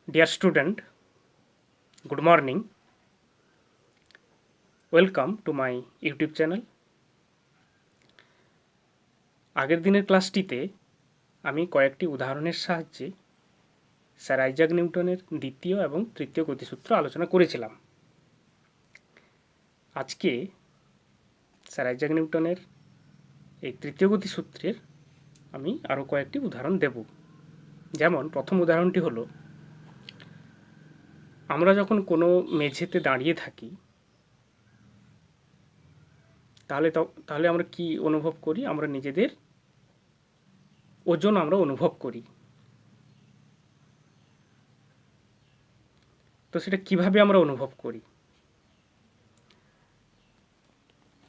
Dear student, good morning. Welcome to my YouTube channel. আগের দিনের ক্লাসটিতে আমি কয়েকটি উদাহরণের সাহায্যে স্যার আইজাক নিউটনের দ্বিতীয় এবং তৃতীয় গতিসূত্র আলোচনা করেছিলাম। আজকে স্যার আইজাক নিউটনের এই তৃতীয় গতিসূত্রের আমি আরও কয়েকটি উদাহরণ দেব। যেমন প্রথম উদাহরণটি হলো, আমরা যখন কোনো মেঝেতে দাঁড়িয়ে থাকি তাহলে আমরা কি অনুভব করি? আমরা নিজেদের ওজন আমরা অনুভব করি। তো সেটা কিভাবে আমরা অনুভব করি?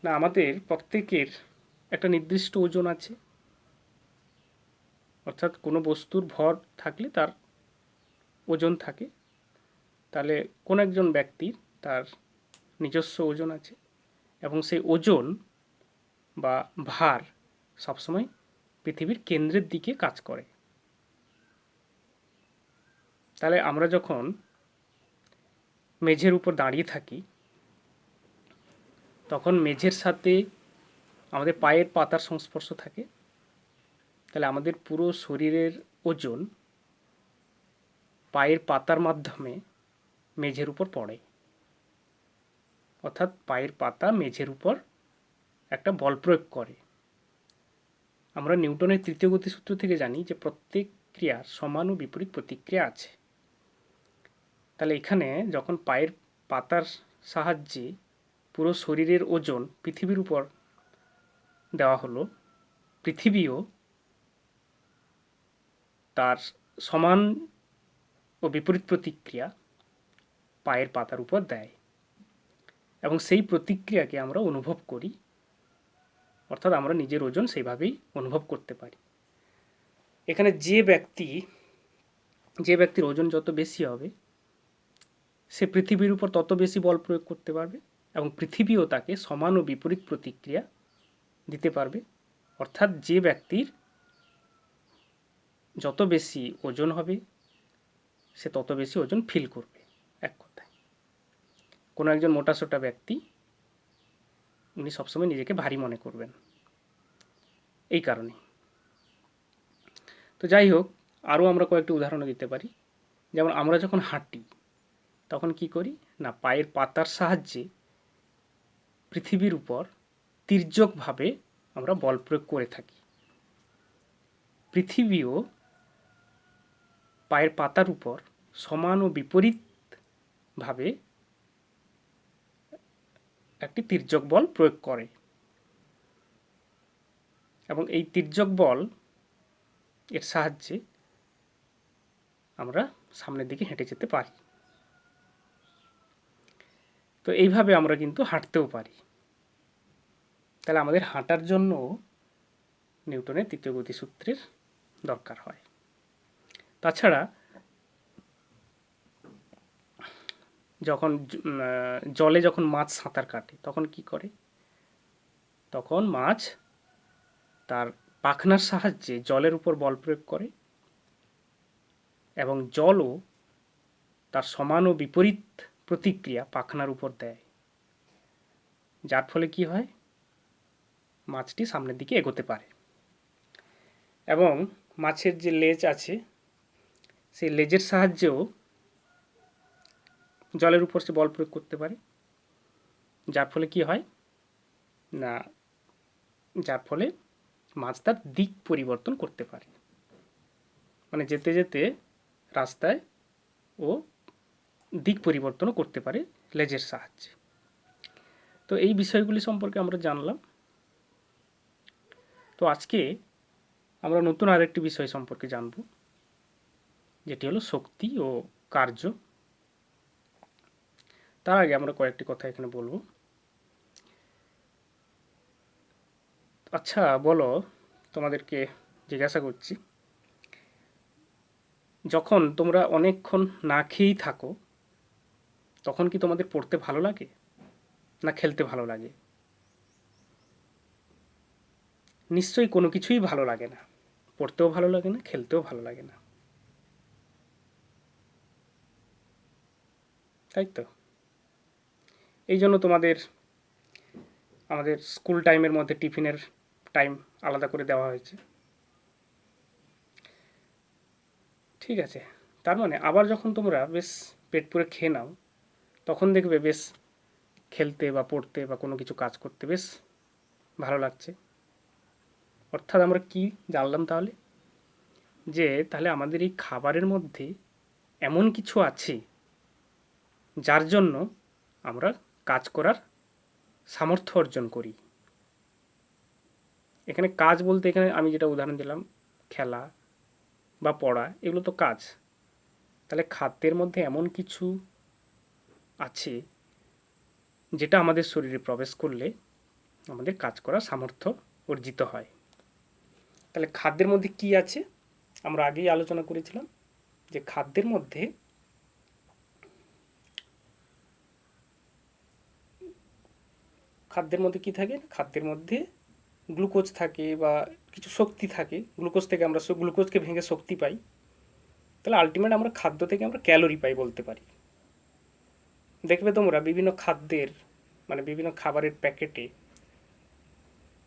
না, আমাদের প্রত্যেকের একটা নির্দিষ্ট ওজন আছে। অর্থাৎ কোনো বস্তুর ভর থাকলে তার ওজন থাকে। তাহলে কোনো একজন ব্যক্তির তার নিজস্ব ওজন আছে এবং সেই ওজন বা ভার সবসময় পৃথিবীর কেন্দ্রের দিকে কাজ করে। তাহলে আমরা যখন মেঝের উপর দাঁড়িয়ে থাকি তখন মেঝের সাথে আমাদের পায়ের পাতার সংস্পর্শ থাকে। তাহলে আমাদের পুরো শরীরের ওজন পায়ের পাতার মাধ্যমে মেঝের উপর পড়ে। অর্থাৎ পায়ের পাতা মেঝের উপর একটা বল প্রয়োগ করে। আমরা নিউটনের তৃতীয় গতিসূত্র থেকে জানি যে প্রত্যেক ক্রিয়ার সমান ও বিপরীত প্রতিক্রিয়া আছে। তাহলে এখানে যখন পায়ের পাতার সাহায্যে পুরো শরীরের ওজন পৃথিবীর উপর দেওয়া হলো, পৃথিবীও তার সমান ও বিপরীত প্রতিক্রিয়া পায়ের পাতার উপর দেয় এবং সেই প্রতিক্রিয়াকে আমরা অনুভব করি। অর্থাৎ আমরা নিজের ওজন সেইভাবেই অনুভব করতে পারি। এখানে যে ব্যক্তির ওজন যত বেশি হবে সে পৃথিবীর উপর তত বেশি বল প্রয়োগ করতে পারবে এবং পৃথিবীও তাকে সমান ও বিপরীত প্রতিক্রিয়া দিতে পারবে। অর্থাৎ যে ব্যক্তির যত বেশি ওজন হবে সে তত বেশি ওজন ফিল করবে। এক কথায় কোনো একজন মোটাসোটা ব্যক্তি উনি সবসময় নিজেকে ভারী মনে করবেন এই কারণে। তো যাই হোক, আরও আমরা কয়েকটি উদাহরণ দিতে পারি। যেমন আমরা যখন হাঁটি তখন কি করি না, পায়ের পাতার সাহায্যে পৃথিবীর উপর তির্যকভাবে আমরা বল প্রয়োগ করে থাকি। পৃথিবীও পায়ের পাতার উপর সমান ও বিপরীতভাবে একটি তির্যক বল প্রয়োগ করে এবং এই তির্যক বল এর সাহায্যে আমরা সামনের দিকে হেঁটে যেতে পারি। তো এইভাবে আমরা কিন্তু হাঁটতেও পারি। তাহলে আমাদের হাঁটার জন্য নিউটনের তৃতীয় গতিসূত্রের দরকার হয়। তাছাড়া যখন জলে যখন মাছ সাঁতার কাটে তখন কি করে? তখন মাছ তার পাখনার সাহায্যে জলের উপর বল প্রয়োগ করে এবং জলও তার সমান ও বিপরীত প্রতিক্রিয়া পাখনার উপর দেয়, যার ফলে কি হয়, মাছটি সামনের দিকে এগোতে পারে। এবং মাছের যে লেজ আছে সেই লেজের সাহায্যেও জলের উপর সে বল প্রয়োগ করতে পারে, যার ফলে কি হয় না, যার ফলে মাছ তার দিক পরিবর্তন করতে পারে, মানে যেতে যেতে রাস্তায় ও দিক পরিবর্তনও করতে পারে লেজের সাহায্যে। তো এই বিষয়গুলি সম্পর্কে আমরা জানলাম। তো আজকে আমরা নতুন আরেকটি বিষয় সম্পর্কে জানব, যেটি হলো শক্তি ও কার্য। তার আগে আমরা কয়েকটি কথা এখানে বলবো। আচ্ছা বলো, তোমাদেরকে জিজ্ঞাসা করছি, যখন তোমরা অনেকক্ষণ না খেয়েই থাকো তখন কি তোমাদের পড়তে ভালো লাগে না খেলতে ভালো লাগে? নিশ্চয়ই কোনো কিছুই ভালো লাগে না, পড়তেও ভালো লাগে না, খেলতেও ভালো লাগে না। তাই তো? এই জন্য তোমাদের আমাদের স্কুল টাইমের মধ্যে টিফিনের টাইম আলাদা করে দেওয়া হয়েছে। ঠিক আছে, তার মানে আবার যখন তোমরা বেশ পেট পুরে খেয়ে নাও, তখন দেখবে বেশ খেলতে বা পড়তে বা কোনো কিছু কাজ করতে বেশ ভালো লাগছে। অর্থাৎ আমরা কি জানলাম তাহলে? যে তাহলে আমাদের এই খাবারের মধ্যে এমন কিছু আছে যার জন্য আমরা কাজ করার সামর্থ্য অর্জন করি। এখানে কাজ বলতে এখানে আমি যেটা উদাহরণ দিলাম, খেলা বা পড়া, এগুলো তো কাজ। তাহলে খাদ্যের মধ্যে এমন কিছু আছে যেটা আমাদের শরীরে প্রবেশ করলে আমাদের কাজ করার সামর্থ্য অর্জিত হয়। তাহলে খাদ্যের মধ্যে কি আছে আমরা আগেই আলোচনা করেছিলাম যে খাদ্যের মধ্যে কি থাকে? খাদ্যের মধ্যে গ্লুকোজ থাকে বা কিছু শক্তি থাকে। গ্লুকোজ থেকে আমরা গ্লুকোজকে ভেঙে শক্তি পাই। তাহলে আলটিমেট আমরা খাদ্য থেকে আমরা ক্যালোরি পাই বলতে পারি। দেখবে তোমরা বিভিন্ন খাদ্যের মানে বিভিন্ন খাবারের প্যাকেটে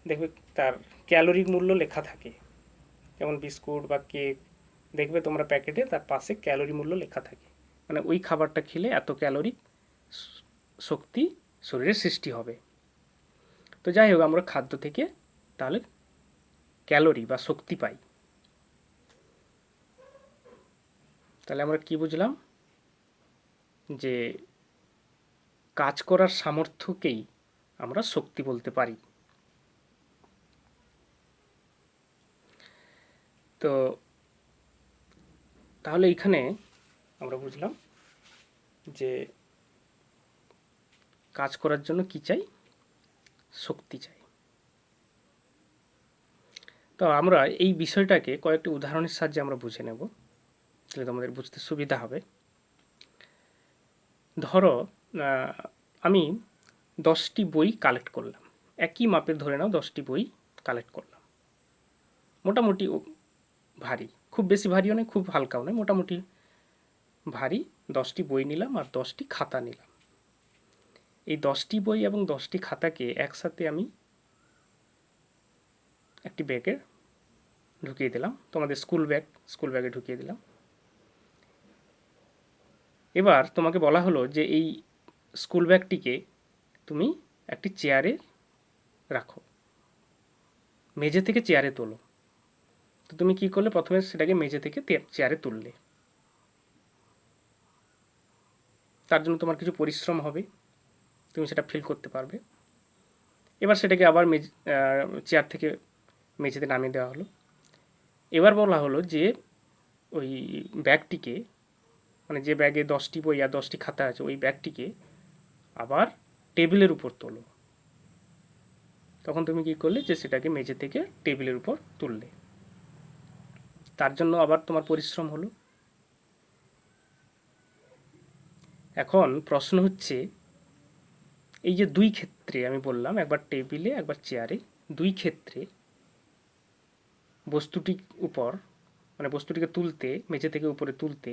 দেখবে তার ক্যালোরির মূল্য লেখা থাকে। যেমন বিস্কুট বা কেক, দেখবে তোমরা প্যাকেটে তার পাশে ক্যালোরি মূল্য লেখা থাকে। মানে ওই খাবারটা খেলে এত ক্যালোরি শক্তি শরীরে সৃষ্টি হবে। তো যাই হোক, আমরা খাদ্য থেকে তাহলে ক্যালোরি বা শক্তি পাই। তাহলে আমরা কি বুঝলাম? যে কাজ করার সামর্থ্যকেই আমরা শক্তি বলতে পারি। তো তাহলে এখানে আমরা বুঝলাম যে কাজ করার জন্য কি চাই? শক্তি চাই। তো আমরা এই বিষয়টাকে কয়েকটি উদাহরণের সাহায্যে আমরা বুঝে নেব, তাহলে তোমাদের বুঝতে সুবিধা হবে। ধরো আমি 10টি বই কালেক্ট করলাম। একই মাপের ধরে নাও 10টি বই কালেক্ট করলাম। মোটামুটি ভারী, খুব বেশি ভারীও নয়, খুব হালকাও নয়, মোটামুটি ভারী 10টি বই নিলাম আর 10টি খাতা নিলাম। এই 10টি বই এবং 10টি খাতাকে একসাথে আমি একটি ব্যাগে ঢুকিয়ে দিলাম। তোমাদের স্কুল ব্যাগে ঢুকিয়ে দিলাম। এবার তোমাকে বলা হলো যে এই স্কুল ব্যাগটিকে তুমি একটি চেয়ারে রাখো, মেঝে থেকে চেয়ারে তোলো। তো তুমি কি করলে? প্রথমে সেটাকে মেঝে থেকে চেয়ারে তুললে। তার জন্য তোমার কিছু পরিশ্রম হবে, তুমি সেটা ফিল করতে পারবে। এবার সেটাকে আবার চেয়ার থেকে মেঝেতে নামিয়ে দেওয়া হলো। এবার বলা হলো যে ওই ব্যাগটিকে, মানে যে ব্যাগে 10টি বই আর 10টি খাতা আছে, ওই ব্যাগটিকে আবার টেবিলের উপর তোলো। তখন তুমি কি করলে? যে সেটাকে মেঝে থেকে টেবিলের উপর তুললে। তার জন্য আবার তোমার পরিশ্রম হলো। এখন প্রশ্ন হচ্ছে, এই যে দুই ক্ষেত্রে আমি বললাম, একবার টেবিলে একবার চেয়ারে, দুই ক্ষেত্রে বস্তুটির উপর, মানে বস্তুটিকে তুলতে, মেঝে থেকে উপরে তুলতে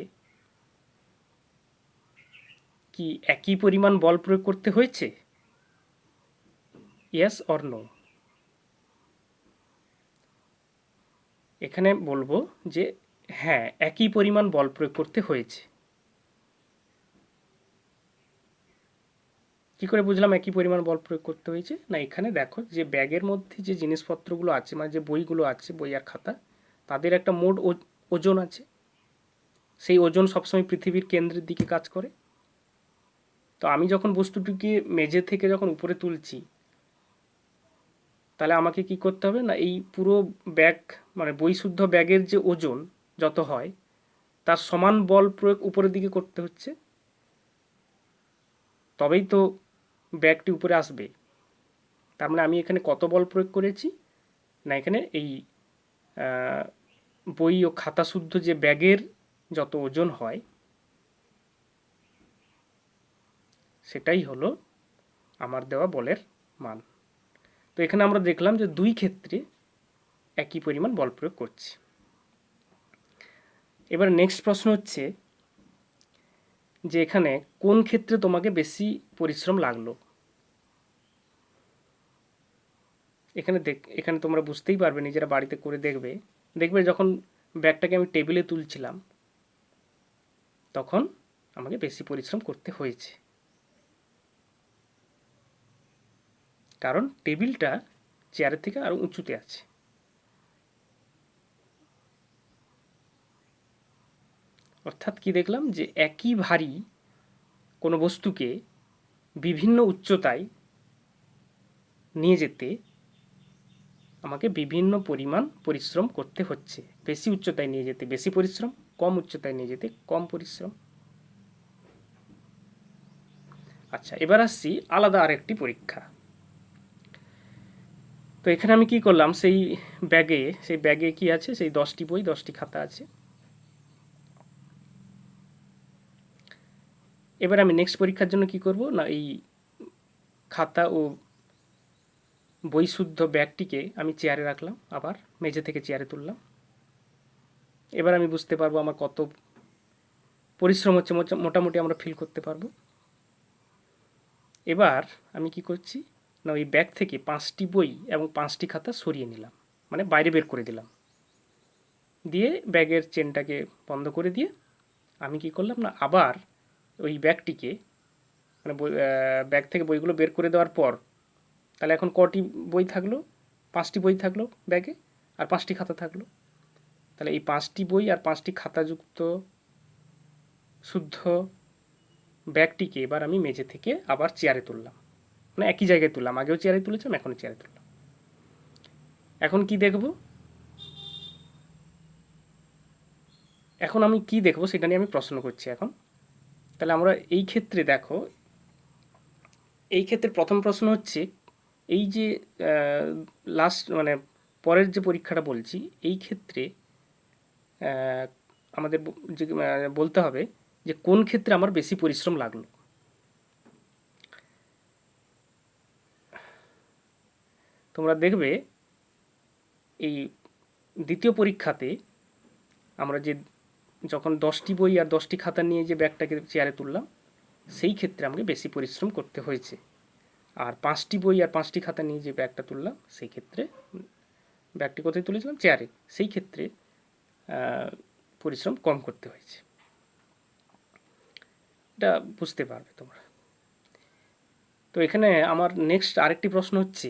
কি একই পরিমাণ বল প্রয়োগ করতে হয়েছে? Yes or no? এখানে বলবো যে হ্যাঁ, একই পরিমাণ বল প্রয়োগ করতে হয়েছে। কি করে বুঝলাম একই পরিমাণ বল প্রয়োগ করতে হয়েছে? না, এখানে দেখো যে ব্যাগের মধ্যে যে জিনিসপত্রগুলো আছে, মানে যে বইগুলো আছে, বই আর খাতা, তাদের একটা মোট ওজন আছে। সেই ওজন সবসময় পৃথিবীর কেন্দ্রের দিকে কাজ করে। তো আমি যখন বস্তুটিকে মেঝে থেকে যখন উপরে তুলছি, তাহলে আমাকে কি করতে হবে? না, এই পুরো ব্যাগ, মানে বই শুদ্ধ ব্যাগের যে ওজন যত হয় তার সমান বল প্রয়োগ উপরের দিকে করতে হচ্ছে, তবেই তো ব্যাগটি উপরে আসবে। তার মানে আমি এখানে কত বল প্রয়োগ করেছি? না, এখানে এই বই ও খাতা শুদ্ধ যে ব্যাগের যত ওজন হয় সেটাই হলো আমার দেওয়া বলের মান। তো এখানে আমরা দেখলাম যে দুই ক্ষেত্রে একই পরিমাণ বল প্রয়োগ করছি। এবার নেক্সট প্রশ্ন হচ্ছে যে এখানে কোন ক্ষেত্রে তোমাকে বেশি পরিশ্রম লাগলো। এখানে তোমরা বুঝতেই পারবে, নিজেরা বাড়িতে করে দেখবে যখন ব্যাগটাকে আমি টেবিলে তুলছিলাম তখন আমাকে বেশি পরিশ্রম করতে হয়েছে, কারণ টেবিলটা চেয়ারের থেকে আরও উঁচুতে আছে। অর্থাৎ কি দেখলাম, যে একই ভারী কোনো বস্তুকে বিভিন্ন উচ্চতায় নিয়ে যেতে আমাকে বিভিন্ন পরিমাণ পরিশ্রম করতে হচ্ছে। বেশি উচ্চতায় নিয়ে যেতে বেশি পরিশ্রম, কম উচ্চতায় নিয়ে যেতে কম পরিশ্রম। আচ্ছা, এবার আসছি আলাদা আরেকটি পরীক্ষা। তো এখানে আমি কি করলাম, সেই ব্যাগে কি আছে, সেই 10টি বই 10টি খাতা আছে। এবার আমি নেক্সট পরীক্ষার জন্য কি করব না, এই খাতা ও বই শুদ্ধ ব্যাগটিকে আমি চেয়ারে রাখলাম, আবার মেঝে থেকে চেয়ারে তুললাম। এবার আমি বুঝতে পারবো আমার কত পরিশ্রম হচ্ছে, মোটামুটি আমরা ফিল করতে পারবো। এবার আমি কি করছি না, ওই ব্যাগ থেকে 5টি বই এবং 5টি খাতা সরিয়ে নিলাম, মানে বাইরে বের করে দিলাম। দিয়ে ব্যাগের চেনটাকে বন্ধ করে দিয়ে আমি কি করলাম না, আবার ওই ব্যাগটিকে মানে ব্যাগ থেকে বইগুলো বের করে দেওয়ার পর, তাহলে এখন কটি বই থাকলো, 5টি বই থাকলো ব্যাগে, আর 5টি খাতা থাকলো। তাহলে এই 5টি বই আর 5টি খাতাযুক্ত শুদ্ধ ব্যাগটিকে এবার আমি মেঝে থেকে আবার চেয়ারে তুললাম, মানে একই জায়গায় তুললাম, আগেও চেয়ারে তুলেছিলাম, এখনও চেয়ারে তুললাম। এখন কি দেখব, এখন আমি কি দেখব সেটা নিয়ে আমি প্রশ্ন করছি এখন। তাহলে আমরা এই ক্ষেত্রে দেখো, এই ক্ষেত্রে প্রথম প্রশ্ন হচ্ছে, এই যে লাস্ট মানে পরের যে পরীক্ষাটা বলছি, এই ক্ষেত্রে আমাদের যে বলতে হবে যে কোন ক্ষেত্রে আমার বেশি পরিশ্রম লাগলো। তোমরা দেখবে এই দ্বিতীয় পরীক্ষাতে আমরা যে যখন 10টি বই আর 10টি খাতা নিয়ে যে ব্যাগটাকে চেয়ারে তুললাম, সেই ক্ষেত্রে আমাকে বেশি পরিশ্রম করতে হয়েছে। আর 5টি বই আর 5টি খাতা নিয়ে যে ব্যাগটা তুললাম, সেই ক্ষেত্রে ব্যাগটি কোথায় তুলেছিলাম, চেয়ারে, সেই ক্ষেত্রে পরিশ্রম কম করতে হয়েছে। এটা বুঝতে পারবে তোমরা। তো এখানে আমার নেক্সট আরেকটি প্রশ্ন হচ্ছে,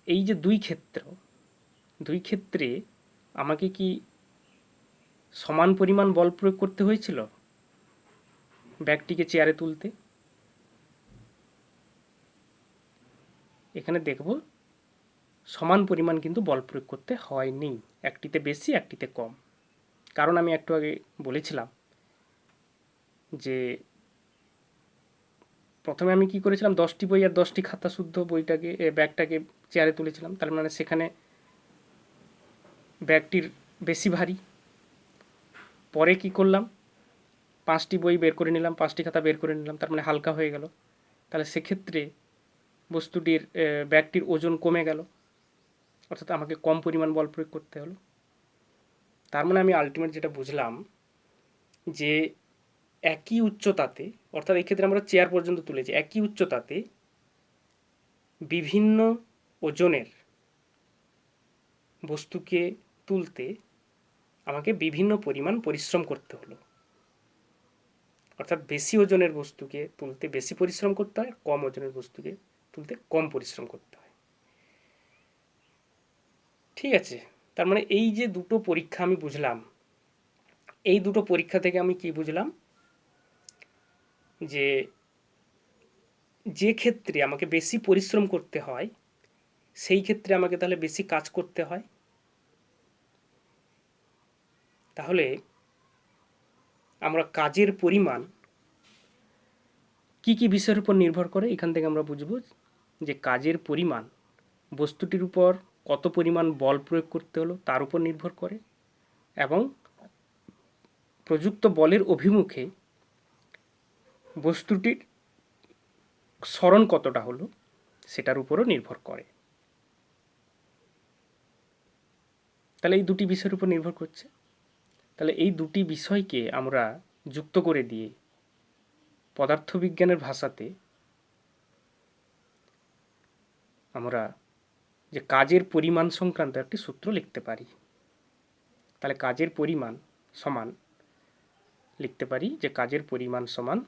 এই যে দুই ক্ষেত্রে আমাকে কি সমান পরিমাণ বল প্রয়োগ করতে হয়েছিল ব্যাগটিকে চেয়ারে তুলতে? এখানে দেখব সমান পরিমাণ কিন্তু বল প্রয়োগ করতে হয়নি, একটিতে বেশি একটিতে কম। কারণ আমি একটু আগে বলেছিলাম যে প্রথমে আমি কি করেছিলাম, 10টি বই আর 10টি খাতা শুদ্ধ ব্যাগটাকে চেয়ারে তুলেছিলাম, তার মানে সেখানে ব্যাগটির বেশি ভারী। পরে কি করলাম, 5টি বই বের করে নিলাম, 5টি খাতা বের করে নিলাম, তার মানে হালকা হয়ে গেল। তাহলে সেক্ষেত্রে ব্যাগটির ওজন কমে গেল, অর্থাৎ আমাকে কম পরিমাণ বল প্রয়োগ করতে হলো। তার মানে আমি আলটিমেট যেটা বুঝলাম, যে একই উচ্চতাতে, অর্থাৎ এই ক্ষেত্রে আমরা চেয়ার পর্যন্ত তুলেছি, একই উচ্চতাতে বিভিন্ন ওজনের বস্তুকে তুলতে আমাকে বিভিন্ন পরিমাণ পরিশ্রম করতে হলো। অর্থাৎ বেশি ওজনের বস্তুকে তুলতে বেশি পরিশ্রম করতে হয়, কম ওজনের বস্তুকে তুলতে কম পরিশ্রম করতে হয়। ঠিক আছে, তার মানে এই যে দুটো পরীক্ষা আমি বুঝলাম, এই দুটো পরীক্ষা থেকে আমি কি বুঝলাম, যে যে ক্ষেত্রে আমাকে বেশি পরিশ্রম করতে হয় সেই ক্ষেত্রে আমাকে তাহলে বেশি কাজ করতে হয়। তাহলে আমরা কাজের পরিমাণ কি কি বিষয়ের উপর নির্ভর করে, এখান থেকে আমরা বুঝব যে কাজের পরিমাণ বস্তুটির উপর কত পরিমাণ বল প্রয়োগ করতে হলো তার উপর নির্ভর করে, এবং প্রযুক্ত বলের অভিমুখে বস্তুটির সরণ কতটা হলো সেটার উপরও নির্ভর করে। তাহলে এই দুটি বিষয়ের উপর নির্ভর করছে। তাহলে এই দুটি বিষয়কে আমরা যুক্ত করে দিয়ে পদার্থবিজ্ঞানের ভাষাতে আমরা যে কাজের পরিমাণ সংক্রান্ত একটি সূত্র লিখতে পারি। তাহলে কাজের পরিমাণ সমান লিখতে পারি যে কাজের পরিমাণ সমান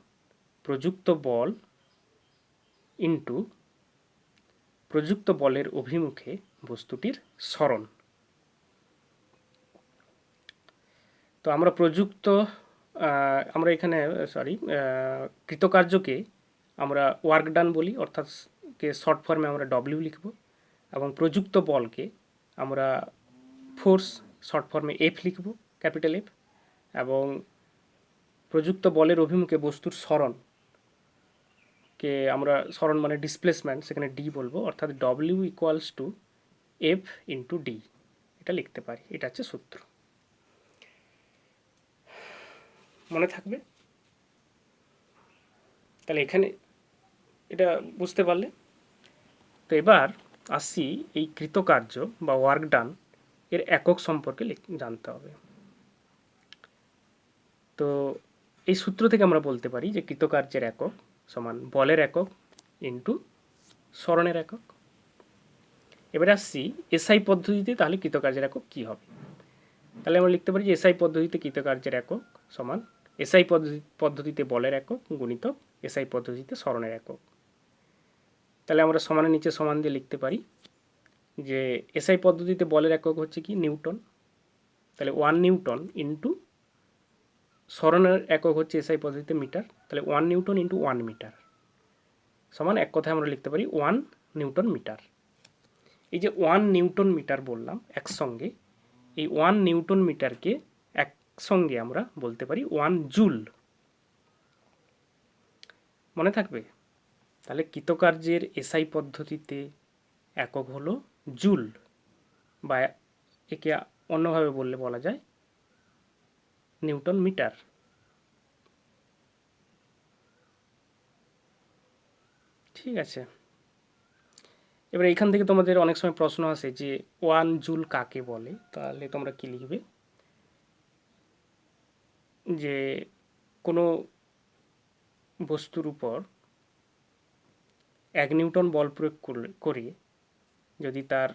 প্রযুক্ত বল ইন্টু প্রযুক্ত বলের অভিমুখে বস্তুটির সরণ। তো আমরা আমরা এখানে কৃতকার্যকে আমরা ওয়ার্ক ডান বলি, অর্থাৎ শর্ট ফর্মে আমরা ডব্লিউ লিখব, এবং প্রযুক্ত বলকে আমরা ফোর্স শর্ট ফর্মে এফ লিখব, ক্যাপিটাল এফ, এবং প্রযুক্ত বলের অভিমুখে বস্তুর সরণকে আমরা সরণ মানে ডিসপ্লেসমেন্ট, সেখানে ডি বলবো, অর্থাৎ W equals to F into D, এটা লিখতে পারি। এটা হচ্ছে সূত্র, মনে থাকবে। তাহলে এখানে এটা বুঝতে পারলে। তো এবার আসি এই কৃতকার্য বা ওয়ার্ক ডান এর একক সম্পর্কে জানতে হবে। তো এই সূত্র থেকে আমরা বলতে পারি যে কৃতকার্যের একক সমান বলের একক ইন্টু সরণের একক। এবার আসছি এসআই পদ্ধতিতে, তাহলে কৃতকার্যের একক কী হবে? তাহলে আমরা লিখতে পারি যে এসআই পদ্ধতিতে কৃতকার্যের একক সমান এসআই পদ্ধতিতে বলের একক গুণিতক এসআই পদ্ধতিতে সরণের একক। তাহলে আমরা সমানের নিচে সমান দিয়ে লিখতে পারি যে এসআই পদ্ধতিতে বলের একক হচ্ছে কি নিউটন, তাহলে 1 নিউটন ইন্টু সরণের একক হচ্ছে এসআই পদ্ধতিতে মিটার, তাহলে 1 নিউটন ইন্টু 1 মিটার সমান এক কথায় আমরা লিখতে পারি 1 নিউটন মিটার। এই যে 1 নিউটন মিটার বললাম একসঙ্গে, এই 1 নিউটন মিটারকে একসঙ্গে আমরা বলতে পারি 1 জুল, মনে থাকবে। তাহলে কৃতকার্যের এসআই পদ্ধতিতে একক হলো জুল, বা একে অন্যভাবে বলা যায় নিউটন মিটার। ঠিক আছে, এবার এখান থেকে তোমাদের অনেক সময় প্রশ্ন আসে যে 1 জুল কাকে বলে, তাহলে তোমরা কি লিখবে যে কোনো বস্তুর উপর 1 নিউটন বল প্রয়োগ করে যদি তার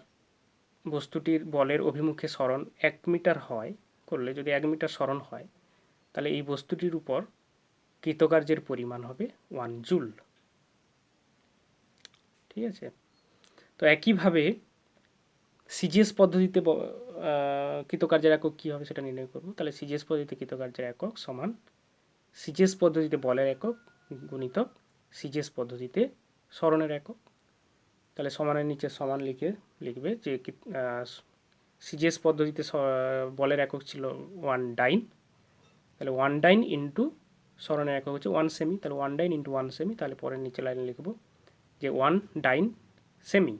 বস্তুটির বলের অভিমুখে সরণ 1 মিটার হয়, করলে যদি 1 মিটার সরণ হয়, তাহলে এই বস্তুটির উপর কৃতকার্যের পরিমাণ হবে 1 জুল। ঠিক আছে, তো একইভাবে সিজিএস পদ্ধতিতে কৃতকার্যের একক কী হবে সেটা নির্ণয় করব। তাহলে সিজিএস পদ্ধতিতে কৃতকার্যের একক সমান সিজিএস পদ্ধতিতে বলের একক গুণিতক সিজিএস পদ্ধতিতে সরণের একক। তাহলে সমানের নিচে সমান লিখবে যে সিজিএস পদ্ধতিতে বলের একক ছিল 1 ডাইন, তাহলে 1 ডাইন ইন্টু সরণের একক হচ্ছে 1 সেমি, তাহলে 1 ডাইন ইন্টু 1 সেমি। তাহলে পরের নিচে লাইনে লিখব যে 1 ডাইন সেমি।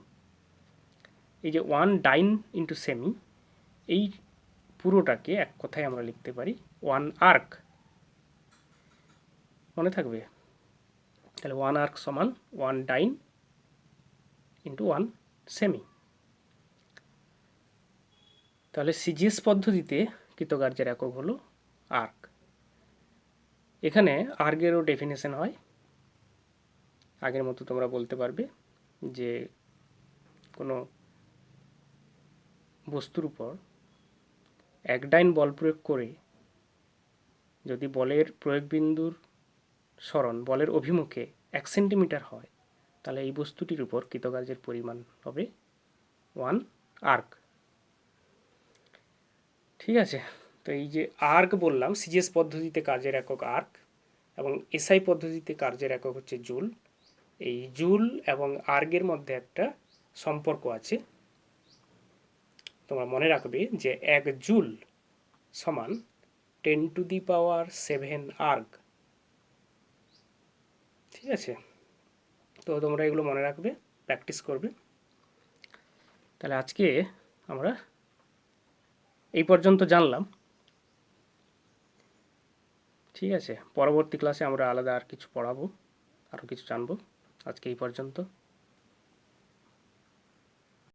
এই যে 1 ডাইন ইন্টু সেমি, এই পুরোটাকে এক কথায় আমরা লিখতে পারি 1 আর্ক, মনে থাকবে। তাহলে 1 আর্ক সমান 1 ডাইন ইন্টু 1 সেমি। তাহলে সিজিএস পদ্ধতিতে কৃতকার্যের একক হলো আর্ক। এখানে আর্গেরও ডেফিনেশন হয়, আগের মতো তোমরা বলতে পারবে যে কোনো বস্তুর উপর 1 ডাইন বল প্রয়োগ করে যদি বলের প্রয়োগবিন্দুর সরণ বলের অভিমুখে 1 সেন্টিমিটার হয়, তাহলে এই বস্তুটির উপর কৃতকার্যের পরিমাণ হবে 1 আর্ক। ঠিক আছে, তো এই যে আর্ক বললাম, সিজিএস পদ্ধতিতে কাজের একক আর্ক এবং এসআই পদ্ধতিতে কার্যের একক হচ্ছে জুল। এই জুল এবং আর্গের মধ্যে একটা সম্পর্ক আছে, তোমরা মনে রাখবে যে 1 জুল সমান 10⁻⁷ আর্গ। ঠিক আছে, তো তোমরা এগুলো মনে রাখবে, প্র্যাকটিস করবে। তাহলে আজকে আমরা এই পর্যন্ত জানলাম। ঠিক আছে, পরবর্তী ক্লাসে আমরা আলাদা আর কিছু পড়াবো, আরও কিছু জানবো। আজকে এই পর্যন্ত।